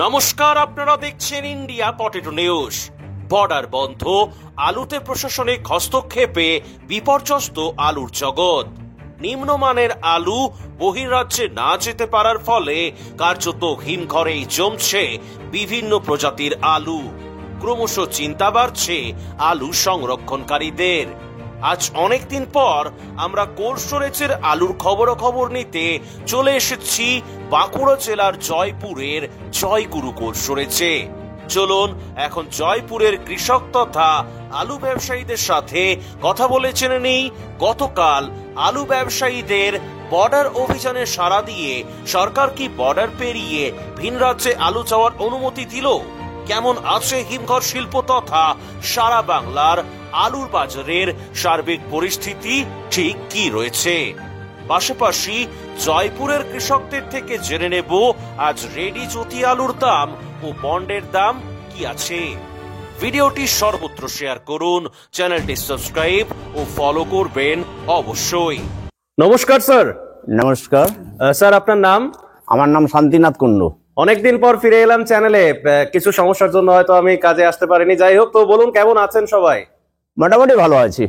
নমস্কার, আপনারা দেখছেন ইন্ডিয়া পটেটো নিউজ। বর্ডার বন্ধ, আলুতে প্রশাসনিক হস্তক্ষেপে বিপর্যস্ত আলুর জগৎ। নিম্নমানের আলু বহির্রাজ্যে না যেতে পারার ফলে কার্যত হিমঘরেই জমছে বিভিন্ন প্রজাতির আলু। ক্রমশ চিন্তা বাড়ছে আলু সংরক্ষণকারীদের। আজ অনেকদিন পর আমরা কোল্ড স্টোরেজের আলুর খবরাখবর নিতে চলে এসেছি বাঁকুড়া জেলার জয়পুরের জয়গুরু কোল্ড স্টোরেজে। চলুন এখন জয়পুরের কৃষক তথা আলু ব্যবসায়ীদের সাথে কথা বলে জেনে নেই গতকাল আলু ব্যবসায়ীদের বর্ডার অভিযানে সাড়া দিয়ে সরকার কি বর্ডার পেরিয়ে ভিন রাজ্যে আলু যাওয়ার অনুমতি দিল, কেমন আছে হিমঘর শিল্প তথা সারা বাংলার আলুর বাজারের সার্বিক পরিস্থিতি ঠিক কি রয়েছে। পাশাপাশি জয়পুরের কৃষকদের থেকে জেনে নেব আজ রেডি জ্যোতি আলুর দাম ও বন্ডের দাম কি আছে। ভিডিওটি সর্বত্র শেয়ার করুন, চ্যানেলটি সাবস্ক্রাইব ও ফলো করবেন অবশ্যই। নমস্কার স্যার। নমস্কার স্যার, আপনার নাম? আমার নাম শান্তিনাথ কুন্ডু। অনেকদিন পর ফিরে এলাম চ্যানেলে, কিছু সমস্যার জন্য হয়তো আমি কাজে আসতে পারিনি। যাই হোক, তো বলুন কেমন আছেন সবাই? মোটামুটি ভালো আছি।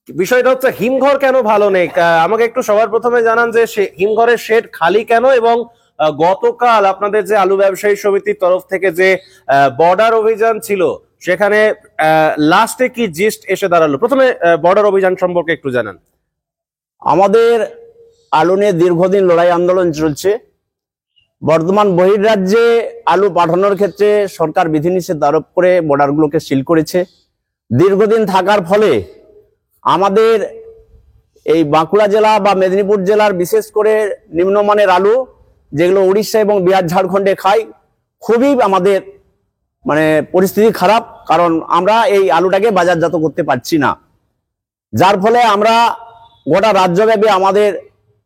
বিষয়টা হচ্ছে হিমঘর কেন ভালো নেই, আমাকে একটু সবার প্রথমে জানান যে হিমঘরের শেড খালি কেন, এবং গতকাল আপনাদের যে আলু ব্যবসায়ী সমিতির তরফ থেকে যে বর্ডার অভিযান ছিল সেখানে লাস্টে কি জিস্ট এসে দাঁড়ালো। প্রথমে বর্ডার অভিযান সম্পর্কে একটু জানান। আমাদের আলু নিয়ে দীর্ঘদিন লড়াই আন্দোলন চলছে। বর্তমান বহির্রাজ্যে আলু পাঠানোর ক্ষেত্রে সরকার বিধিনিষেধ আরোপ করে বর্ডারগুলোকে সিল করেছে। দীর্ঘদিন থাকার ফলে আমাদের এই বাঁকুড়া জেলা বা মেদিনীপুর জেলার বিশেষ করে নিম্নমানের আলু যেগুলো উড়িষ্যা এবং বিহার ঝাড়খণ্ডে খাই, খুবই আমাদের পরিস্থিতি খারাপ। কারণ আমরা এই আলুটাকে বাজারজাত করতে পারছি না, যার ফলে আমরা গোটা রাজ্যব্যাপী আমাদের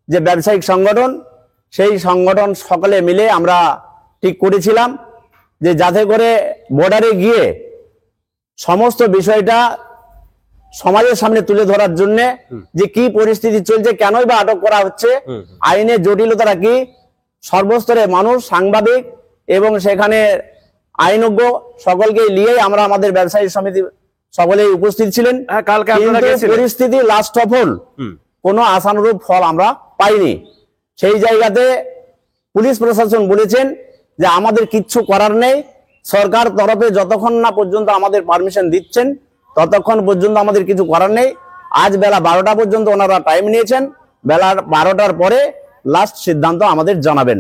যে ব্যবসায়িক সংগঠন, সেই সংগঠন সকলে মিলে আমরা ঠিক করেছিলাম যে যাতে করে বর্ডারে গিয়ে সমস্ত বিষয়টা সমাজের সামনে তুলে ধরার জন্য যে কি পরিস্থিতি চলছে, কেনই বা আটক করা হচ্ছে, আইনের জটিলতাটা কি, সর্বস্তরে মানুষ, সাংবাদিক এবং সেখানে আইনজ্ঞ সকলকে নিয়ে আমরা আমাদের ব্যবসায়ী সমিতি সকলেই উপস্থিত ছিলেন। পরিস্থিতি লাস্ট অফ অল কোনো আশানুরূপ ফল আমরা পাইনি। সেই জায়গাতে পুলিশ প্রশাসন বলেছেন যে আমাদের কিচ্ছু করার নেই, সরকার তরফে যতক্ষণ না পর্যন্ত আমাদের পারমিশন দিচ্ছেন ততক্ষণ পর্যন্ত আমাদের কিছু করার নেই। আজ বেলা 12টা পর্যন্ত ওনারা টাইম নিয়েছেন, বেলা 12টার পরে লাস্ট সিদ্ধান্ত আমাদের জানাবেন।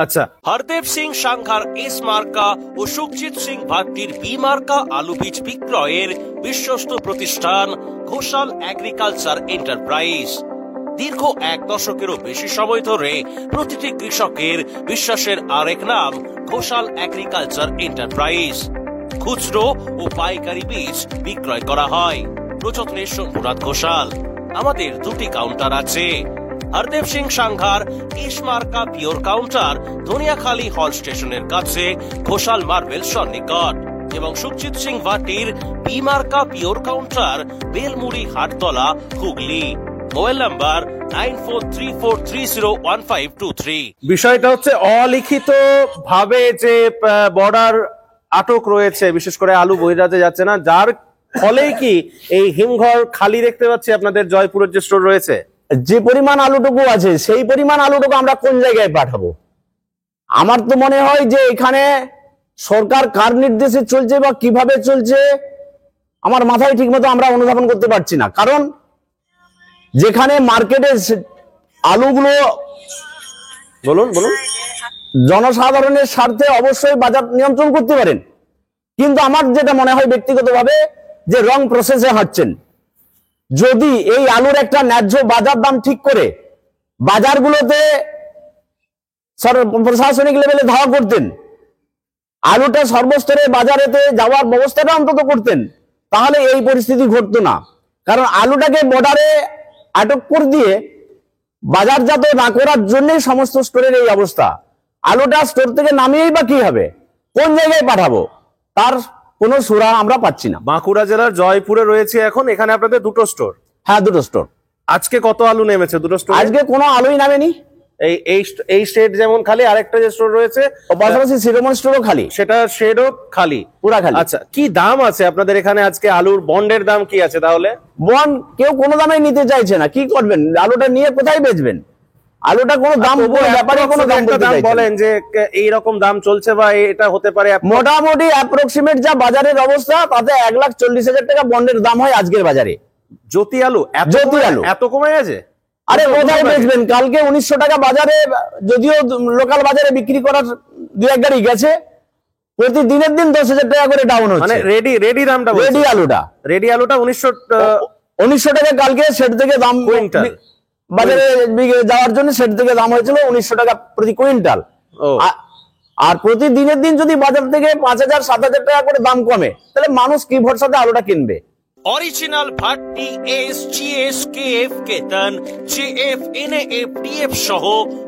আচ্ছা, হরদেব সিং সাংঘার এস মার্কা ও সুখজিৎ সিং ভাট্টির বি মার্কা আলু বীজ বিক্রয়ের বিশ্বস্ত প্রতিষ্ঠান ঘোষাল এগ্রিকালচার এন্টারপ্রাইজ। দীর্ঘ 1 দশকেরও বেশি সময় ধরে প্রতিটি কৃষকের বিশ্বাসের আরেক নাম ঘোষাল এগ্রিকালচার এন্টারপ্রাইজ। খুচরো ও পাইকারি বীজ বিক্রয় করা হয়। প্রযত্নে শম্ভুনাথ ঘোষাল। আমাদের 2টি কাউন্টার আছে। হরদেব সিং সাংঘার এস মার্কা পিওর কাউন্টার ধনিয়াখালী হল স্টেশনের কাছে ঘোষাল মার্বেল সন্নিকট, এবং সুখজিৎ সিং ভাটির বি মার্কা pure counter Belmuri Hattala Hooghly. Mobile number 9434301523। বিষয়টা হচ্ছে অলিখিত ভাবে যে বর্ডার আটক রয়েছে, বিশেষ করে আলু বহির্রাজ্যে যাচ্ছে না, যার ফলে কি এই হিমঘর খালি দেখতে পাচ্ছি আপনাদের জয়পুরের যে স্টোর রয়েছে। যে পরিমাণ আলুটুকু আছে সেই পরিমাণ আলুটুকু আমরা কোন জায়গায় পাঠাবো? আমার তো মনে হয় যে এখানে সরকার কার নির্দেশে চলছে বা কিভাবে চলছে আমার মাথায় ঠিক মতো আমরা অনুধাবন করতে পারছি না। কারণ যেখানে মার্কেটে আলুগুলো বলুন জনসাধারণের স্বার্থে অবশ্যই বাজার নিয়ন্ত্রণ করতে পারেন, কিন্তু আমার যেটা মনে হয় ব্যক্তিগতভাবে যে রং প্রসেসে হাঁটছেন। যদি এই আলুর একটা ন্যায্য বাজার দাম ঠিক করে বাজারগুলোতে প্রশাসনিক লেভেলে ধাওয়া করতেন, আলুটা সর্বস্তরে বাজারেতে যাওয়ার ব্যবস্থাটা অন্তত করতেন, তাহলে এই পরিস্থিতি ঘটতো না। কারণ আলুটাকে বর্ডারে আটক করে দিয়ে বাজারজাত না করার জন্যই সমস্ত স্টোরের এই অবস্থা। আলুটা স্টোর থেকে নামিয়েই বা কি হবে, কোন জায়গায় পাঠাবো, তার কোনো সুরা আমরা পাচ্ছি না। বাঁকুড়া জেলার জয়পুরে রয়েছে এখন, এখানে আপনাদের 2টো স্টোর। হ্যাঁ, 2টো স্টোর। আজকে কত আলু নেমেছে 2টো স্টোর? আজকে কোনো আলুই নামেনি। এই শেড যেমন খালি, আরেকটা যে স্টোর রয়েছে ও পাশাপাশি শিরোমণি স্টোরও খালি, সেটা শেডও খালি, পুরা খালি। আচ্ছা, কি দাম আছে আপনাদের এখানে আজকে আলুর? বন্ডের দাম কি আছে তাহলে? বন্ড কেউ কোনো দামে নিতে চাইছে না, কি করবেন? আলুটা নিয়ে কোথায় বেচবেন? আলুটা কোনো দাম, কোনো ব্যাপারে কোনো দাম বলতে চাইছে না। বলেন যে এইরকম দাম চলছে বা এটা হতে পারে। মোটামুটি অ্যাপ্রক্সিমেট যা বাজারের অবস্থা, তাতে 1,40,000 টাকা বন্ডের দাম হয় আজকের বাজারে। জ্যোতি আলু জ্যোতি আলু এত কমে গেছে? আরে কোথায় বেচবেন? কালকে 1900 টাকা বাজারে, যদিও লোকাল বাজারে বিক্রি করার দু এক গাড়ি গেছে, প্রতিদিনের দিন 10,000 টাকা করে ডাউন হচ্ছে। মানে রেডি দামটা, রেডি আলুটা 1900 টাকা কালকে সেট থেকে দাম, কুইন্টাল বাজারে যাওয়ার জন্য সেট থেকে দাম হয়েছিল 1900 টাকা প্রতি কুইন্টাল। আর প্রতিদিনের দিন যদি বাজার থেকে 5,000-7,000 টাকা করে দাম কমে, তাহলে মানুষ কি ভরসাতে আলুটা কিনবে? অরিজিনাল ভাট্টি এস কেএফ কেতন জেএফ এনএএফ ডিএফ সহ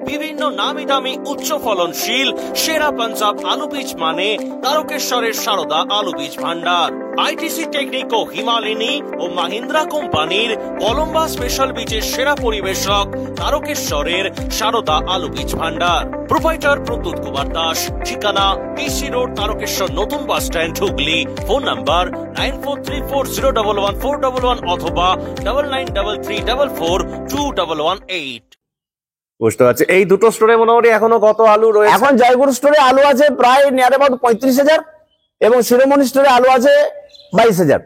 বিভিন্ন নামি দামি উচ্চ ফলনশীল সেরা পাঞ্জাব আলু বীজ মানে তারকেশ্বরের সারদা আলু বীজ ভান্ডার। আইটিসি টেকনিক ও হিমালিনী ও মাহিন্দ্রা কোম্পানির কলম্বা স্পেশাল বীজের সেরা পরিবেশক তারকেশ্বরের সারদা আলু বীজ ভান্ডার। প্রোপাইটার প্রদ্যুৎ কুমার দাস, ঠিকানা পিসি রোড, তারকেশ্বর নতুন bus stand, Hooghly. Phone number 9434011411 অথবা 9933442118। বুঝতে পারছি। এই দুটো স্টোরে মোটামুটি এখনো কত আলু রয়েছে? এখন জয়গুরু স্টোরে আলু আছে প্রায় নিয়ার অ্যাবাউট 35,000 এবং শিরোমণি স্টোরে আলু আছে 22,000।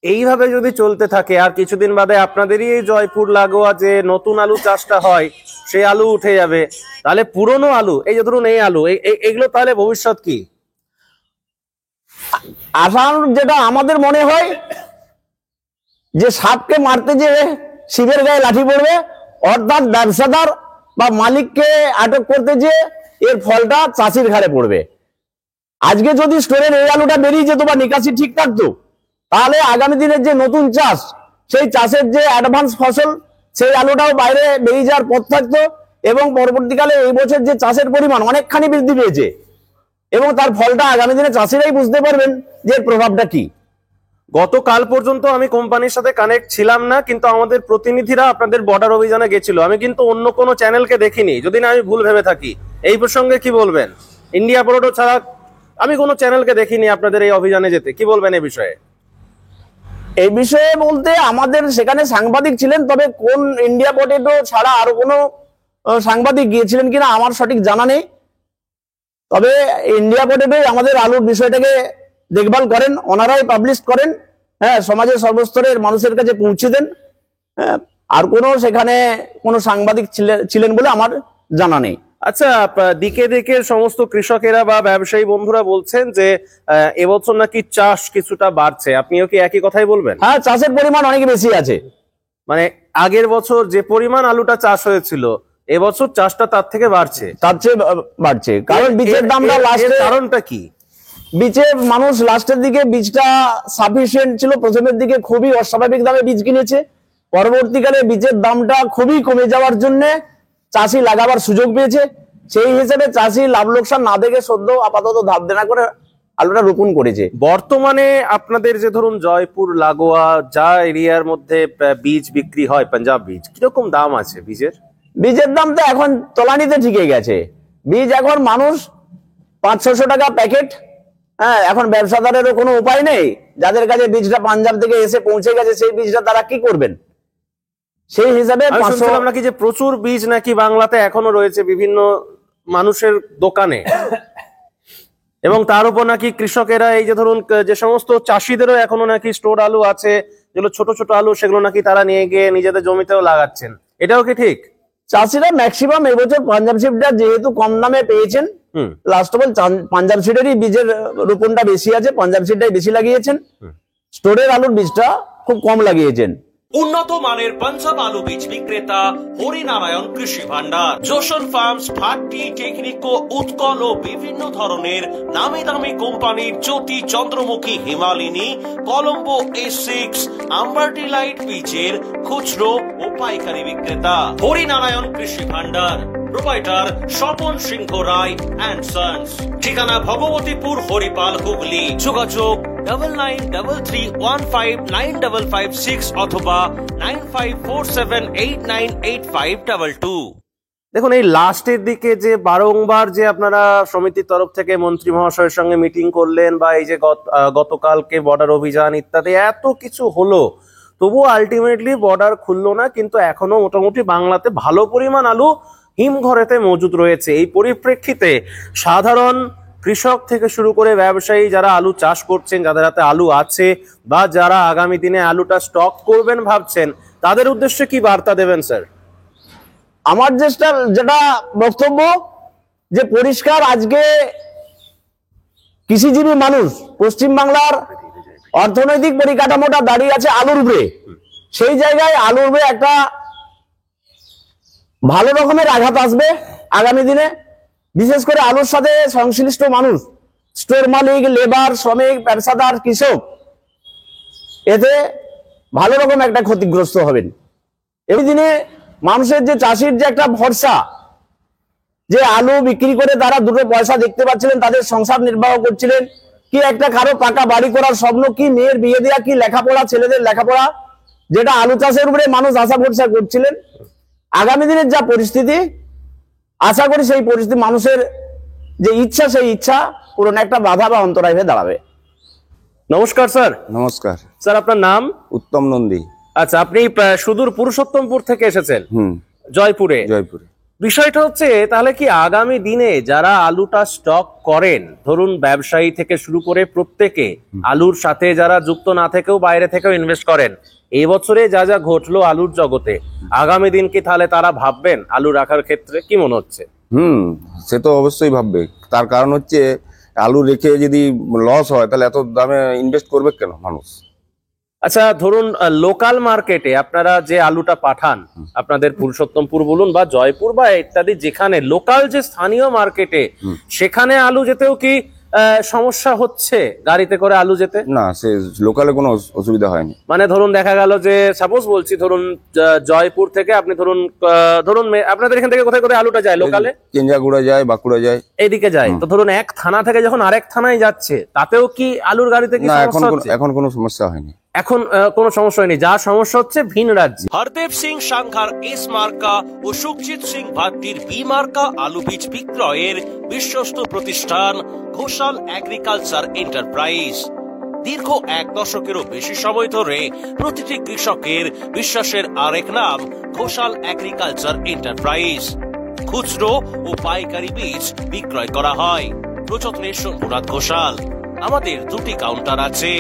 এইভাবে যদি চলতে থাকে আর কিছুদিন বাদে আপনাদেরই এই জয়পুর লাগোয়া যে নতুন আলু চাষটা হয়, সেই আলু উঠে যাবে, তাহলে পুরনো আলু, এই যে ধরুন এই আলু, এগুলো তাহলে ভবিষ্যৎ কি? আসাম যেটা আমাদের মনে হয় যে সাপকে মারতে যে শিবের গায়ে লাঠি পড়বে, অর্থাৎ ব্যবসাদার বা মালিককে আটক করতে যে এর ফলটা চাষির ঘাড়ে পড়বে। আজকে যদি স্টোরের এই আলুটা বেরিয়ে যেত বা নিকাশি ঠিক থাকতো, তাহলে আগামী দিনের যে নতুন চাষ, সেই চাষের যে অ্যাডভান্স ফসল, সেই আলুটাও বাইরে বেরিয়ে যাওয়ার পথ থাকতো এবং পরবর্তীকালে এই বছর যে চাষের পরিমাণ অনেকখানি বৃদ্ধি পেয়েছে এবং তার ফলটা আগামী দিনে চাষিরাই বুঝতে পারবেন যে এর প্রভাবটা কি। গতকাল পর্যন্ত আমি কোম্পানির সাথে কানেক্ট ছিলাম না, কিন্তু আমাদের প্রতিনিধিরা আপনাদের বর্ডার অভিযানে গেছিল। আমি কিন্তু অন্য কোনো চ্যানেলকে দেখিনি, যদি না আমি ভুল ভেবে থাকি। এই প্রসঙ্গে কি বলবেন? ইন্ডিয়া পোটেটো ছাড়া আমি কোনো চ্যানেলকে দেখিনি আপনাদের এই অভিযানে যেতে, কি বলবেন এই বিষয়ে? এই বিষয়ে বলতে আমাদের সেখানে সাংবাদিক ছিলেন, তবে কোন ইন্ডিয়া পোটেটো ছাড়া আরো কোনো সাংবাদিক গিয়েছিলেন কিনা আমার সঠিক জানা নেই। তবে ইন্ডিয়া পোটেটো আমাদের আলুর বিষয়টাকে দেখভাল করেন, ওনারাই পাবলিশ করেন, হ্যাঁ, সমাজের সর্বস্তরের মানুষের কাছে পৌঁছে দেন। হ্যাঁ, আর কোনো সেখানে কোনো সাংবাদিক ছিলেন বলে আমার জানা নেই। আচ্ছা, দিকে দিকে সমস্ত কৃষকেরা বা ব্যবসায়ী বন্ধুরা বলছেন যে এবছর নাকি চাষ কিছুটা বাড়ছে, আপনিও কি একই কথাই বলবেন? হ্যাঁ, চাষের পরিমাণ অনেক বেশি আছে। মানে আগের বছর যে পরিমাণ আলুটা চাষ হয়েছিল, এবছর চাষটা তার থেকে বাড়ছে, তার চেয়ে বাড়ছে। কারণ বীজের দামটা লাস্টে, কারণটা কি? বীজে মানুষ লাস্টের দিকে বীজটা সাফিসিয়েন্ট ছিল, প্রথমের দিকে খুবই অস্বাভাবিক দামে বীজ কিনেছে, পরবর্তীকালে বীজের দামটা খুবই কমে যাওয়ার জন্য চাষি লাগাবার সুযোগ পেয়েছে। সেই হিসেবে চাষি লাভ লোকসান না দেখে সদ্য আপাতত ধাপ দেনা করে আলুটা রোপণ করেছে। বর্তমানে আপনাদের যে ধরুন জয়পুর লাগোয়া যা এরিয়ার মধ্যে বীজ বিক্রি হয়, পাঞ্জাব বীজ, কিরকম দাম আছে বীজের? বীজের দাম তো এখন তলানিতে ঠিকই গেছে। বীজ এখন মানুষ 500-600 টাকা প্যাকেট। হ্যাঁ, এখন ব্যবসাদারেরও কোনো উপায় নেই, যাদের কাছে বীজটা পাঞ্জাব থেকে এসে পৌঁছে গেছে সেই বীজটা তারা কি করবেন, সেই হিসাবে 500 নাকি যে প্রচুর বীজ নাকি বাংলাতে এখনো রয়েছে বিভিন্ন মানুষের দোকানে, এবং তার উপর নাকি কৃষকেরা এই যে ধরুন যে সমস্ত চাষিদেরও এখনো নাকি স্টোর আলু আছে, যেগুলো ছোট ছোট আলু, সেগুলো নাকি তারা নিয়ে গিয়ে নিজেদের জমিতেও লাগাচ্ছেন, এটাও কি ঠিক? চাষিরা ম্যাক্সিমাম এবছর পাঞ্জাব সিডটা যেহেতু কম দামে পেয়েছেন, লাস্ট অফ অল পাঞ্জাব সিডেরই বীজের রোপণটা বেশি আছে, পাঞ্জাব সিডটাই বেশি লাগিয়েছেন, স্টোরের আলুর বীজটা খুব কম লাগিয়েছেন। উন্নত মানের পাঞ্জাব আলু বীজ বিক্রেতা হরিনারায়ণ কৃষি ভান্ডার, যশোর ফার্মস, ভাট্টি টেকনিক, উৎকল ও বিভিন্ন ধরনের নামি দামি কোম্পানির জ্যোতি, চন্দ্রমুখী, হিমালিনী, কলম্বো S6, আম্বারটি লাইট বীজের খুচরো ও পাইকারি বিক্রেতা Harinarayan Krishi Bhandar. Proprietor Swapan Singha Roy and sons, ঠিকানা ভগবতীপুর, হরিপাল, হুগলি। যোগাযোগ 9933159556 অথবা 9547898522। দেখুন, এই লাস্টের দিকে যে বারংবার যে আপনারা সমিতির তরফ থেকে মন্ত্রী মহাশয়ের সঙ্গে মিটিং করলেন, বা এই যে গতকালকে বর্ডার অভিযান ইত্যাদি এত কিছু হলো, তবুও আলটিমেটলি বর্ডার খুললো না, কিন্তু এখনো মোটামুটি বাংলাতে ভালো পরিমাণ আলু হিমঘরেতে মজুদ রয়েছে। এই পরিপ্রেক্ষিতে সাধারণ কৃষক থেকে শুরু করে ব্যবসায়ী যারা আলু চাষ করছেন, যাদের হাতে আলু আছে, বা যারা আগামী দিনে আলুটা স্টক করবেন ভাবছেন, তাদের উদ্দেশ্যে কি বার্তা দেবেন স্যার? আমার যেটা বক্তব্য, যে পরিষ্কার আজকে কৃষিজীবী মানুষ পশ্চিমবাংলার অর্থনৈতিক পরিকাঠামোটা দাঁড়িয়ে আছে আলুর উপরে। সেই জায়গায় আলুর উপরে একটা ভালো রকমের আঘাত আসবে আগামী দিনে। বিশেষ করে আলুর সাথে সংশ্লিষ্ট মানুষ, স্টোর মালিক, লেবার, শ্রমিক, পেশাদার, কৃষক, এতে ভালো রকম একটা ক্ষতিগ্রস্ত হবেন। এই দিনে মানুষের যে চাষির যে একটা ভরসা, যে আলু বিক্রি করে তারা দুটো পয়সা দেখতে পাচ্ছিলেন, তাদের সংসার নির্বাহ করছিলেন, কি একটা কারো পাকা বাড়ি করার স্বপ্ন, কি মেয়ের বিয়ে দেওয়া, কি লেখাপড়া, ছেলেদের লেখাপড়া, যেটা আলু চাষের উপরে মানুষ আশা ভরসা করছিলেন, আগামী দিনের যা পরিস্থিতি, আশা করি সেই পরিস্থিতি মানুষের যে ইচ্ছা, সেই ইচ্ছা পূরণ একটা বাধা বা অন্তরায় হয়ে দাঁড়াবে। নমস্কার স্যার। নমস্কার স্যার, আপনার নাম? উত্তম নন্দী। আচ্ছা, আপনি সুদূর পুরুষোত্তমপুর থেকে এসেছেন জয়পুরে। জয়পুরে। বিষয়টা হচ্ছে, তাহলে কি আগামী দিনে যারা আলুটা স্টক করেন, ধরুন ব্যবসায়ী থেকে শুরু করে প্রত্যেকে, আলুর সাথে যারা যুক্ত না থেকেও বাইরে থেকেও ইনভেস্ট করেন, এই বছরে যা যা ঘটলো আলুর জগতে, আগামী দিন কি তাহলে তারা ভাববেন আলু রাখার ক্ষেত্রে? কি মনে হচ্ছে? সে তো অবশ্যই ভাববে। তার কারণ হচ্ছে, আলু রেখে যদি লস হয় তাহলে এত দামে ইনভেস্ট করবে কেন মানুষ? আচ্ছা, ধরুন লোকাল মার্কেটে আপনারা যে আলুটা পাঠান, আপনাদের পুরুষোত্তমপুর বলুন বা জয়পুর বা ইত্যাদি, যেখানে লোকাল যে স্থানীয় মার্কেটে, সেখানে আলু যেতেও কি সমস্যা হচ্ছে গাড়িতে করে আলু যেতে? না, সে লোকালে কোনো অসুবিধা হয়নি। মানে ধরুন দেখা গেল যে, সাপোজ বলছি, ধরুন জয়পুর থেকে আপনি ধরুন আপনাদের এখান থেকে কোথায় কোথায় আলুটা যায় লোকালে? কেঞ্জাগুড়া যায়, বাঁকুড়া যায়, এইদিকে যায়। তো ধরুন এক থানা থেকে যখন আরেক থানায় যাচ্ছে, তাতেও কি আলুর গাড়িতে কি সমস্যা হচ্ছে? এখন কোনো সমস্যা হয়নি। এখন কোনো সমস্যা হয়নি। যা সমস্যা হচ্ছে ভিন রাজ্যে। হরদেব সিং সাংঘার এস মার্কা ও সুখজিৎ সিং ভাট্টির বি মার্কা আলু বীজ বিক্রয়ের বিশ্বস্ত প্রতিষ্ঠান ঘোষাল এগ্রিকালচার এন্টারপ্রাইজ। দীর্ঘ 1 দশকেরও বেশি সময় ধরে প্রতিটি কৃষকের বিশ্বাসের আরেক নাম ঘোষাল এগ্রিকালচার এন্টারপ্রাইজ। খুচরো ও পাইকারি বীজ বিক্রয় করা হয়। প্রযত্নে শম্ভুনাথ ঘোষাল। আমাদের 2টি কাউন্টার আছে।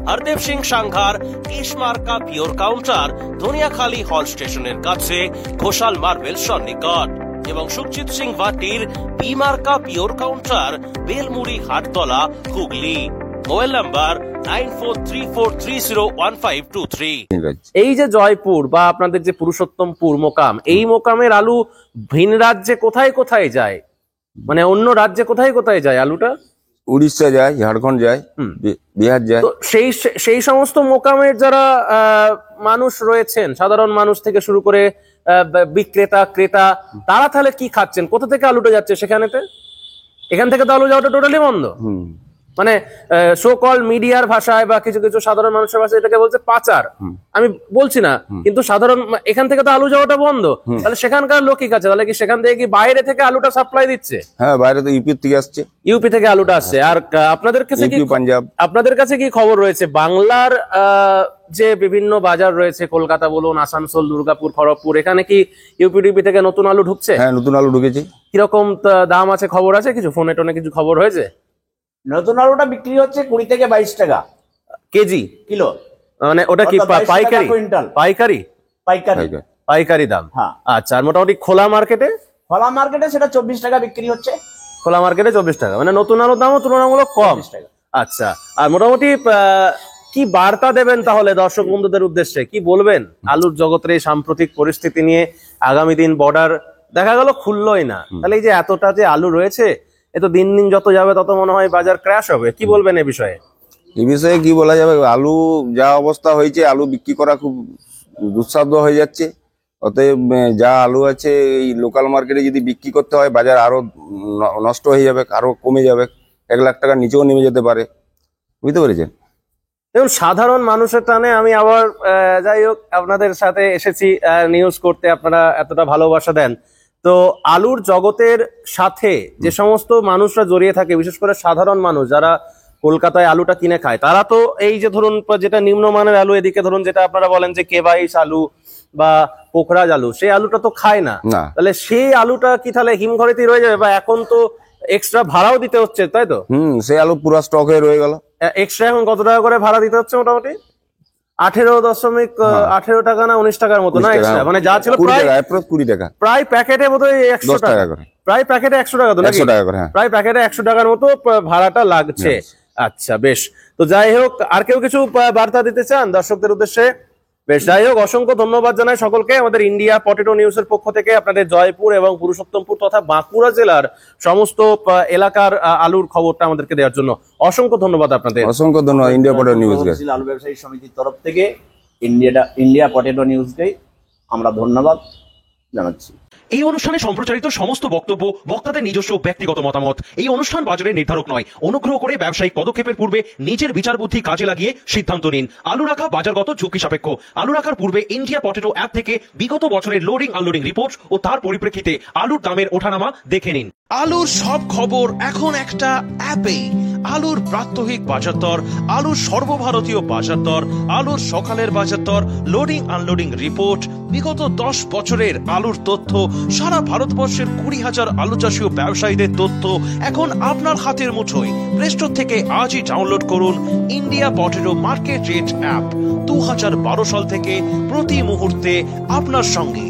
হরদেব সিং সাংঘার এস মার্কা পিওর কাউন্টার ধনিয়াখালী হল স্টেশনের কাছে ঘোষাল মার্বেল সন্নিকট, এবং সুখজিৎ সিং ভাটির বি মার্কা pure counter Belmuri Hattala, Hooghly. Mobile number 9434301523। এই যে জয়পুর বা আপনাদের যে পুরুষোত্তমপুর মোকাম, এই মোকামের আলু ভিন রাজ্যে কোথায় কোথায় যায়? মানে অন্য রাজ্যে কোথায় কোথায় যায় আলুটা? উড়িষ্যা যায়, ঝাড়খণ্ড যায়, বিহার যায়। তো সেই সমস্ত মোকামের যারা মানুষ রয়েছেন, সাধারণ মানুষ থেকে শুরু করে বিক্রেতা, ক্রেতা, তারা তাহলে কি খাচ্ছেন? কোথা থেকে আলুটা যাচ্ছে সেখানেতে? এখান থেকে তো আলু যাওয়াটা টোটালি বন্ধ। মানে সো কল মিডিয়ার ভাষায় বা কিছু কিছু সাধারণ মানুষের ভাষায় এটাকে বলছে পাচার। আমি বলছি না, কিন্তু সাধারণ এখান থেকে তো আলু যাওয়াটা বন্ধ। তাহলে সেখানকার লোক কি খাচ্ছে? তাহলে কি সেখান থেকে কি বাইরে থেকে আলুটা সাপ্লাই দিচ্ছে? হ্যাঁ, বাইরে তো ইউপি থেকে আসছে। ইউপি থেকে আলুটা আসছে। আর আপনাদের কাছে কি, পাঞ্জাব, আপনাদের কাছে কি খবর রয়েছে বাংলার যে বিভিন্ন বাজার রয়েছে, কলকাতা বলুন, আসানসোল, দুর্গাপুর, খড়গপুর, এখানে কি ইউপি থেকে নতুন আলু ঢুকছে? হ্যাঁ, নতুন আলু ঢুকেছে। কিরকম দাম আছে খবর আছে? কিছু ফোনে টোনে কিছু খবর হয়েছে? নতুন আলুটা বিক্রি হচ্ছে 20 থেকে 22 টাকা কেজি, কিলো। মানে ওটা কি পাইকারি? পাইকারি পাইকারি পাইকারি দাম। হ্যাঁ। আচ্ছা, আর মোটামুটি খোলা মার্কেটে? খোলা মার্কেটে সেটা 24 টাকা বিক্রি হচ্ছে। খোলা মার্কেটে 24 টাকা, মানে নতুন আলুর দামও তুলনামূলক কম। আচ্ছা, আর মোটামুটি কি বার্তা দেবেন তাহলে দর্শক বন্ধুদের উদ্দেশ্যে? কি বলবেন আলুর জগতের এই সাম্প্রতিক পরিস্থিতি নিয়ে? আগামী দিন বর্ডার দেখা গেল খুললোই না, তাহলে এই যে এতটা যে আলু রয়েছে, এ তো দিন দিন যত যাবে তত মনে হয় বাজার ক্র্যাশ হবে। কি বলবেন এ বিষয়ে? এই বিষয়ে কি বলা যাবে? আলু যা অবস্থা হয়েছে, আলু বিক্রি করা খুব দুঃসাধ্য হয়ে যাচ্ছে। অতএব যা আলু আছে এই লোকাল মার্কেটে যদি বিক্রি করতে হয়, বাজার আরো নষ্ট হয়ে যাবে, আরো কমে যাবে, 1 লাখ টাকার নিচেও নেমে যেতে পারে। বুঝতে পেরেছেন? দেখুন, সাধারণ মানুষের টানে আমি আবার যাই হোক আপনাদের সাথে এসেছি নিউজ করতে, আপনারা এতটা ভালোবাসা দেন। তো আলুর জগতের সাথে যে সমস্ত মানুষরা জড়িয়ে থাকে, বিশেষ করে সাধারণ মানুষ যারা কলকাতায় আলুটা কিনে খায়, তারা তো এই যে ধরুন যেটা নিম্নমানের আলু, এদিকে ধরুন যেটা আপনারা বলেন যে কে22 আলু বা পোখরাজ আলু, সেই আলুটা তো খায় না। না। তাহলে সেই আলুটা কি তাহলে হিমঘরেতেই রয়ে যাবে, বা এখন তো এক্সট্রা ভাড়াও দিতে হচ্ছে, তাই তো? সেই আলু পুরো স্টক হয়ে রয়ে গেল। এক্সট্রা এখন কত টাকা করে ভাড়া দিতে হচ্ছে? মোটামুটি 18 টাকা না 19 টাকার মতো না এক্সট্রা, মানে যা ছিল 20 টাকা, প্রায় প্যাকেটে বোধহয় 100 10 টাকা করে, প্রায় প্যাকেটে 100 টাকা তো নাকি? 100 টাকা করে, হ্যাঁ। প্রায় প্যাকেটে 100 টাকার মতো ভাড়াটা লাগছে। আচ্ছা, বেশ। তো যাই হোক, আর কেউ কিছু বার্তা দিতে চান দর্শকদের উদ্দেশ্যে? বেশ, যাই হোক, অসংখ্য ধন্যবাদ জানাই সকলকে আমাদের ইন্ডিয়া পটেটো নিউজের পক্ষ থেকে আপনাদের জয়পুর এবং পুরুষোত্তমপুর তথা বাঁকুড়া জেলার সমস্ত এলাকার আলুর খবরটা আমাদেরকে দেওয়ার জন্য অসংখ্য ধন্যবাদ আপনাদের। অসংখ্য ধন্যবাদ ইন্ডিয়া পটেটো নিউজ। আলু ব্যবসায়ী সমিতির তরফ থেকে ইন্ডিয়া পটেটো নিউজকে আমরা ধন্যবাদ জানাচ্ছি। এই অনুষ্ঠানে সম্প্রচারিত সমস্ত বক্তব্য বক্তাদের নিজস্ব ব্যক্তিগত মতামত। এই অনুষ্ঠান বাজারের নির্ধারক নয়। অনুগ্রহ করে ব্যবসায়িক পদক্ষেপের পূর্বে নিজের বিচার বুদ্ধি কাজে লাগিয়ে সিদ্ধান্ত নিন। আলু রাখা বাজারগত ঝুঁকি সাপেক্ষ। আলু রাখার পূর্বে ইন্ডিয়া পটেটো অ্যাপ থেকে বিগত বছরের লোডিং আনলোডিং রিপোর্ট ও তার পরিপ্রেক্ষিতে আলুর দামের ওঠানামা দেখে নিন। আলুর সব খবর এখন একটা অ্যাপেই। আলুর প্রাত্যহিক বাজার দর, আলুর সর্বভারতীয় বাজার দর, আলুর সকালের বাজার দর, লোডিং আনলোডিং রিপোর্ট, বিগত 10 বছরের আলুর তথ্য, সারা ভারতবর্ষের 20,000 আলু চাষী ও ব্যবসায়ীদের তথ্য এখন আপনার হাতের মুঠোয়। প্লে স্টোর থেকে আজই ডাউনলোড করুন India potato market rate app. 2012 সাল থেকে প্রতি মুহূর্তে আপনার সঙ্গে।